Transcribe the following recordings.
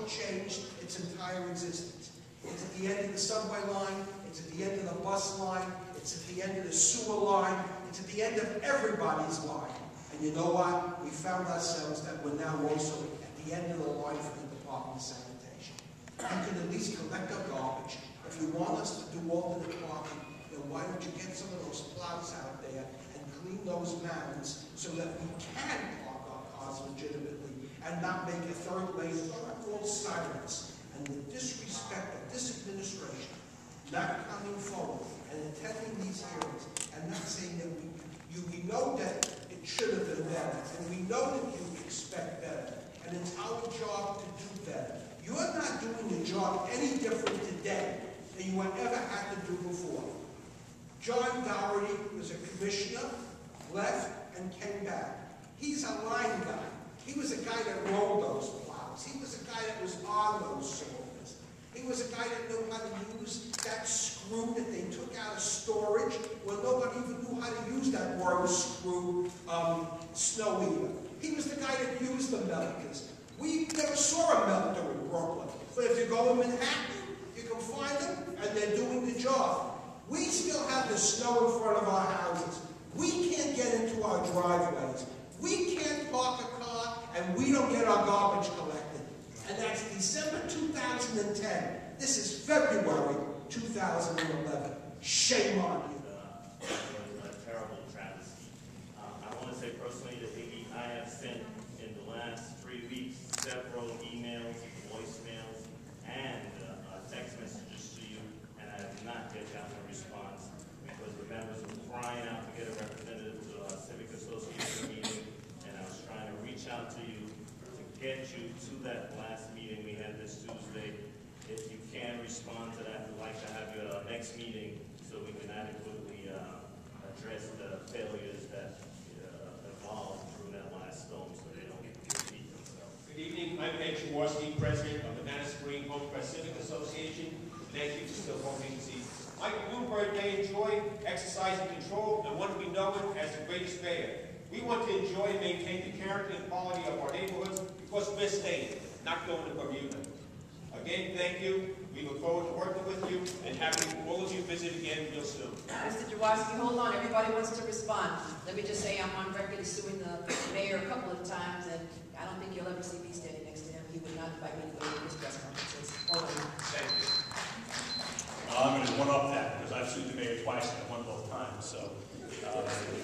changed its entire existence. It's at the end of the subway line, it's at the end of the bus line, it's at the end of the sewer line, it's at the end of everybody's line. And you know what? We found ourselves that we're now also at the end of the line for the Department of Sanitation. You can at least collect our garbage. If you want us to do alternate parking, then why don't you get some of those plows out there and clean those mounds so that we can park our cars legitimately and not make a third lane of all silence. And the disrespect of this administration not coming forward and attending these hearings and not saying that we know that it should have been better, and we know that you expect better, and it's our job to do better. You're not doing the job any different today than you ever had to do before. John Dougherty was a commissioner, left, and came back. He's a line guy. He was a guy that rolled those plows. He was a guy that was on those cylinders. He was a guy that knew how to use that screw that they took out of storage when nobody even knew how to use that word screw, snow eater. He was the guy that used the melters. We never saw a melter in Brooklyn. But if you go in Manhattan, you can find them, and they're doing the job. We still have the snow in front of our houses. We can't get into our driveways. We can't park a car, and we don't get our garbage collected. And that's December 2010. This is February 2011. Shame on you. A terrible travesty. I want to say personally that I have sent in the last 3 weeks several emails, voicemails, and text messages to you, and I have not yet gotten a response because the members were crying out to get a representative to a civic association meeting, and I was trying to reach out to you to get you to that last meeting we had this Tuesday. If you can respond to that, we'd like to have you at our next meeting so we can adequately address the failures that evolved through that last storm so they don't get to repeat themselves. Good evening. I'm Ed Jaworski, president of the Madison Green Home Press Civic Association. Thank you for still holding the seat. Michael Bloomberg may enjoy exercising control and want to be known as the greatest mayor. We want to enjoy and maintain the character and quality of our neighborhoods because we're staying, not going to Bermuda. Again, thank you. We look forward to working with you and having all of you visit again real soon. Mr. Jaworski, hold on. Everybody wants to respond. Let me just say I'm on record as suing the mayor a couple of times, and I don't think you'll ever see me standing next to him. He would not invite me to go to his press conferences. Hold on. Thank you. I'm going to one-up that because I've sued the mayor twice and I won both times. So I don't want to tell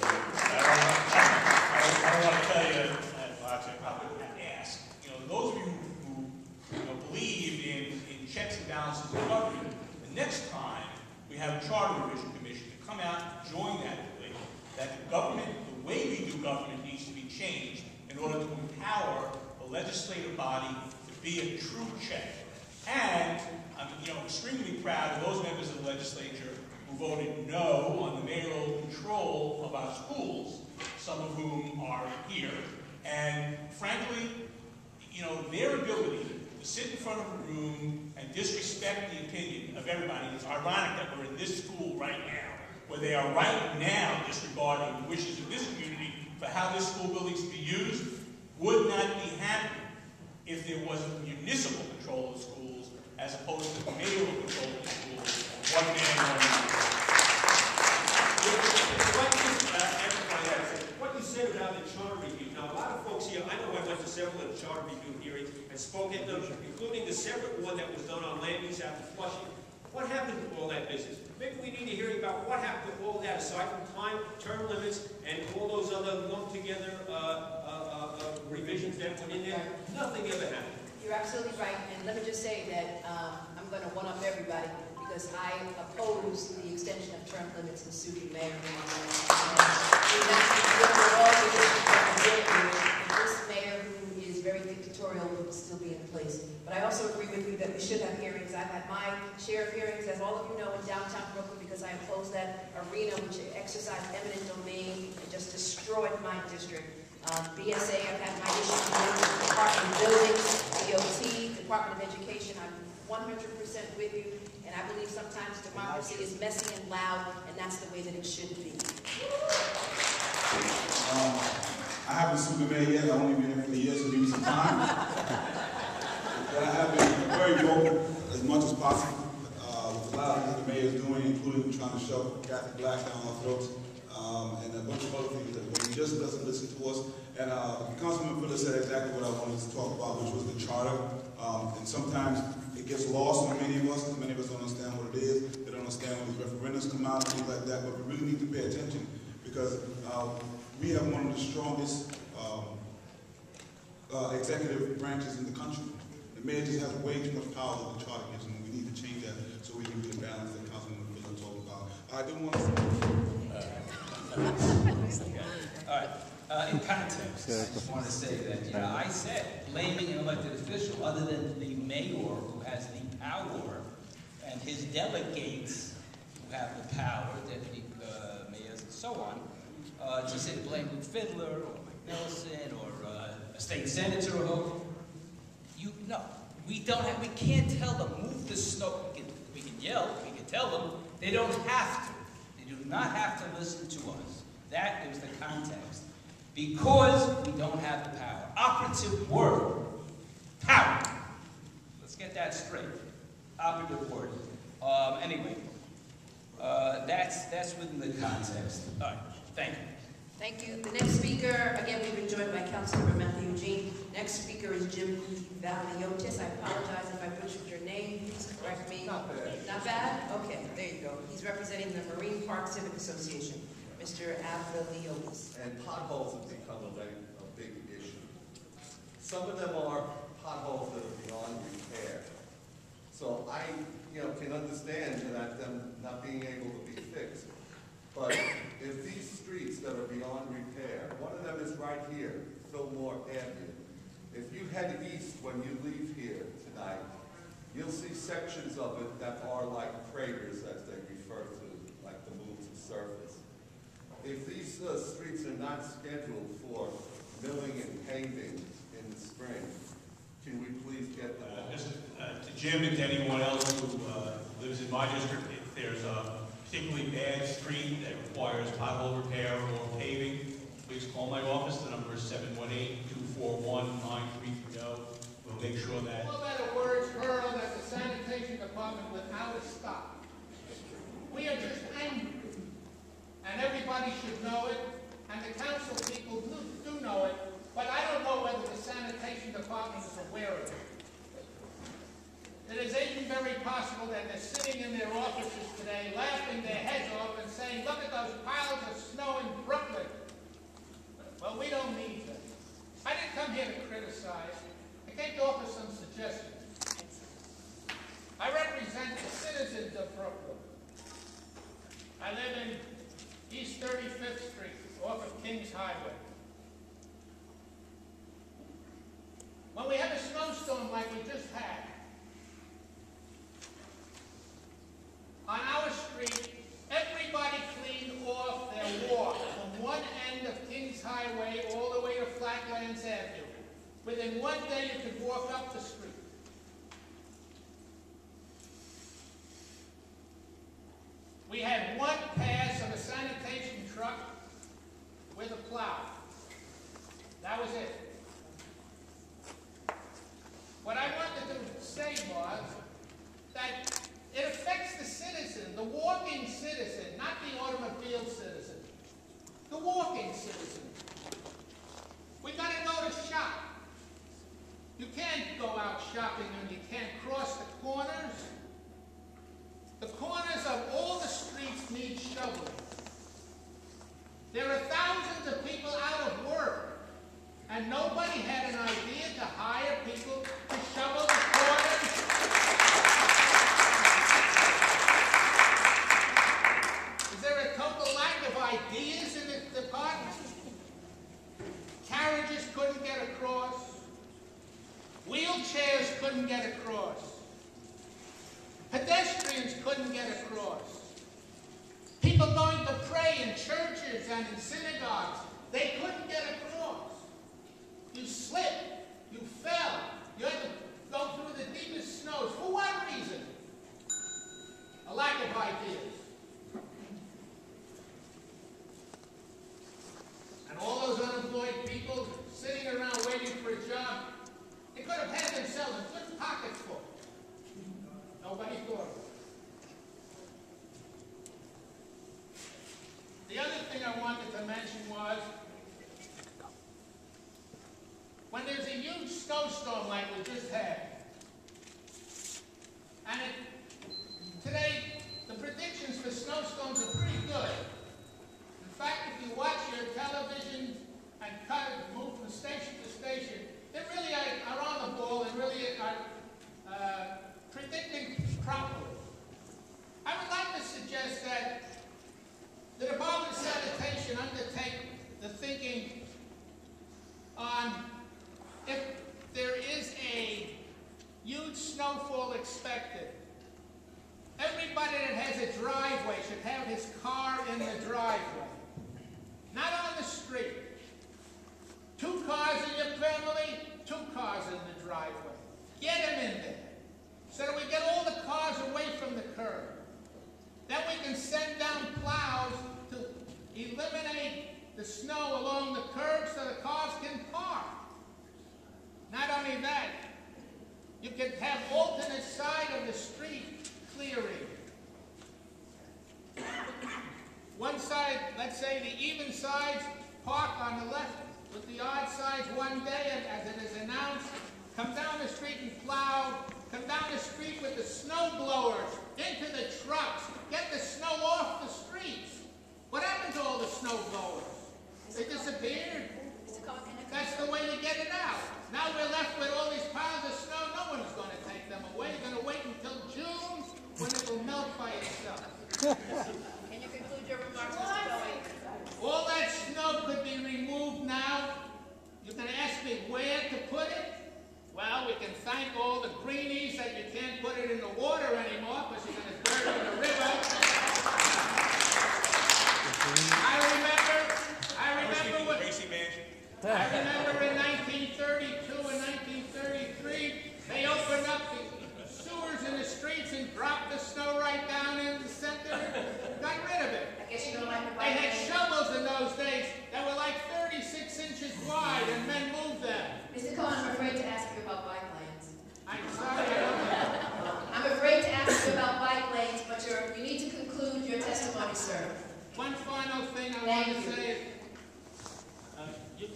you. Actually, I probably would have to ask. You know, those of you who believe in checks and balances of government, the next time we have a charter revision commission to come out and join that debate, that the government, the way we do government needs to be changed in order to empower the legislative body to be a true check. And I'm extremely proud of those members of the legislature who voted no on the mayoral control of our schools, some of whom are here. And frankly, their ability to sit in front of a room and disrespect the opinion of everybody. It's ironic that we're in this school right now, where they are right now disregarding the wishes of this community for how this school building is to be used, would not be happening if there wasn't municipal control of the schools as opposed to mayoral control of the schools. One man, one man. What you said about the charter review. Now, a lot of folks here, I know I went to several of the charter review hearings and spoke at them, including the separate one that was done on land use after Flushing. What happened to all that business? Maybe we need to hear about what happened to all that, aside from time, term limits, and all those other lumped together revisions that went in there. Nothing ever happened. You're absolutely right, and let me just say that I'm going to one-up everybody because I oppose the extension of term limits and sued the mayor. This mayor, who is very dictatorial, will still be in place. But I also agree with you that we should have hearings. I've had my share of hearings, as all of you know, in downtown Brooklyn because I opposed that arena which exercised eminent domain and just destroyed my district. BSA, I've had my issues with Department of Buildings, DOT, Department of Education. I'm 100% with you, and I believe sometimes democracy is messy and loud, and that's the way that it should be. I haven't sued the mayor yet. I've only been here for a year, so give me some time. that I have been very vocal as much as possible with a lot of things the mayor is doing, including trying to shove Catholic black down our throats, and a bunch of other things that he just doesn't listen to us. And Councilman Phillips said exactly what I wanted to talk about, which was the charter. And sometimes it gets lost on many of us, because many of us don't understand what it is. They don't understand when these referendums come out and things like that, but we really need to pay attention, because we have one of the strongest executive branches in the country. The mayor just has way too much power that the charter gives him. We need to change that so we can get the balance that Councilman Phillips talked about. I do want to All right. In context, I just want to say that, I said blaming an elected official other than the mayor who has the power and his delegates who have the power, deputy mayors and so on, to say blame Luke Fiddler or McNelson or a state senator or who. No, we can't tell them, move the snow. We can yell, we can tell them. They don't have to. They do not have to listen to us. That is the context. Because we don't have the power. Operative word, power. Let's get that straight. Operative word. Anyway, that's within the context. All right, thank you. Thank you. The next speaker, again, we've been joined by Councilmember Matthew Eugene. Next speaker is Jim Valiotis. I apologize if I butchered your name. Please correct me. Not bad. Not bad? Okay, there you go. He's representing the Marine Park Civic Association. Mr. Valiotis. And potholes have become a big issue. Some of them are potholes that are beyond repair. So I, can understand that them not being able to be fixed. But if these streets that are beyond repair, one of them is right here, Fillmore Avenue. If you head east when you leave here tonight, you'll see sections of it that are like craters, as they refer to, like the moon's surface. If these streets are not scheduled for milling and paving in the spring, can we please get them? To Jim and to anyone else who lives in my district, if there's a particularly bad street that requires pothole repair or paving, please call my office. The number is 718-241-9330. We'll make sure that... All that are words hurled at the Sanitation Department without a stop. We are just angry. And everybody should know it, and the council people do know it, but I don't know whether the Sanitation Department is aware of it. It is even very possible that they're sitting in their offices today, laughing their heads off and saying, look at those piles of snow in Brooklyn. Well, we don't need them. I didn't come here to criticize. I came to offer some suggestions. I represent the citizens of Brooklyn. I live in East 35th Street, off of Kings Highway. When we have a snowstorm like we just had, on our street, everybody cleaned off their walk from one end of Kings Highway all the way to Flatlands Avenue. Within one day, you could walk up the street. We had one pass of a sanitation truck with a plow. That was it. What I wanted to say was that it affects the citizen, the walking citizen, not the automobile citizen. The walking citizen. We got to go to shop. You can't go out shopping and you can't cross the corners. The corners of all the streets need shoveling. There are thousands of people out of work, and nobody had an idea to hire people to shovel the corners. Is there a total lack of ideas in the department? Carriages couldn't get across. Wheelchairs couldn't get across. Pedestrians couldn't get across. People going to pray in churches and in synagogues, they couldn't get across. You slipped, you fell, you had to go through the deepest snows. For what reason? A lack of ideas. And all those unemployed people sitting around waiting for a job, they could have had themselves a good pocket when there's a huge snowstorm like we just had, and today the predictions for snowstorms are pretty good. In fact, if you watch your television and move from station to station, they really are on the ball and really are predicting properly. I would like to suggest that the Department of Sanitation undertake the thinking on if there is a huge snowfall expected. Everybody that has a driveway should have his car in the driveway, not on the street. 2 cars in your family, 2 cars in the driveway. Get them in there so that we get all the cars away from the curb. Then we can send down plows to eliminate the snow along the curb so the cars can park. Not only that, you can have alternate side of the street clearing. One side, let's say the even sides, park on the left with the odd sides one day, and as it is announced, come down the street and plow, come down the street with the snow blowers, into the trucks, get the snow off the streets. What happened to all the snow blowers? They disappeared. That's the way to get it out. Now we're left with all these piles of snow. No one is going to take them away. You're going to wait until June when it will melt by itself. Can you conclude your remarks, Mr. Cohen? All that snow could be removed now. You're going to ask me where to put it? Well, we can thank all the greenies that you can't put it in the water anymore because you're going to burn it in the river. I remember in 1932 and 1933, they opened up the sewers in the streets and dropped the snow right down in the center and got rid of it. I guess you don't like the They had shovels in those days that were like 36 inches wide, and men moved them. Mr. Cohen, I'm afraid to ask you about bike lanes. I'm sorry, I don't know. I'm afraid to ask you about bike lanes, but you need to conclude your testimony, sir. One final thing I want to say is, you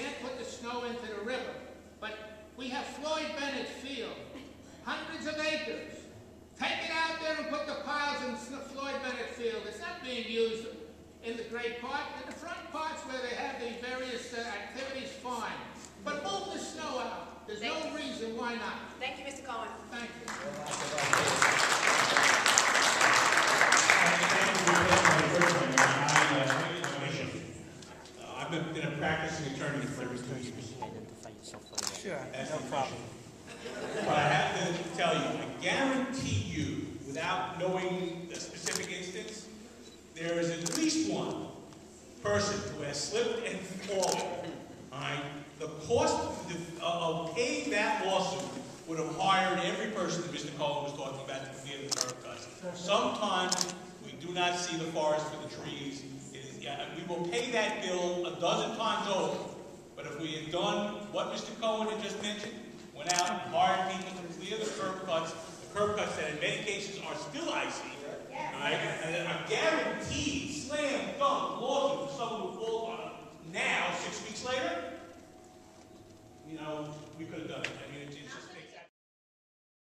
can't put the snow into the river, but we have Floyd Bennett Field, hundreds of acres. Take it out there and put the piles in Floyd Bennett Field. It's not being used in the great part. In the front parts where they have the various activities, fine. But move the snow out. There's no reason why not. Thank you, Mr. Cohen. Thank you. I've been a practicing attorney for 32 years. Sure, no problem. But I have to tell you, I guarantee you, without knowing the specific instance, there is at least one person who has slipped and fallen. All right? The cost of paying that lawsuit would have hired every person that Mr. Cohen was talking about to clear the curb cuts. Sometimes we do not see the forest for the trees. We will pay that bill a dozen times over. But if we had done what Mr. Cohen had just mentioned, went out and hired people to clear the curb cuts that in many cases are still icy, right? And a guaranteed slam dunk lawsuit for someone who falls on it now, 6 weeks later, you know, we could have done it. I mean,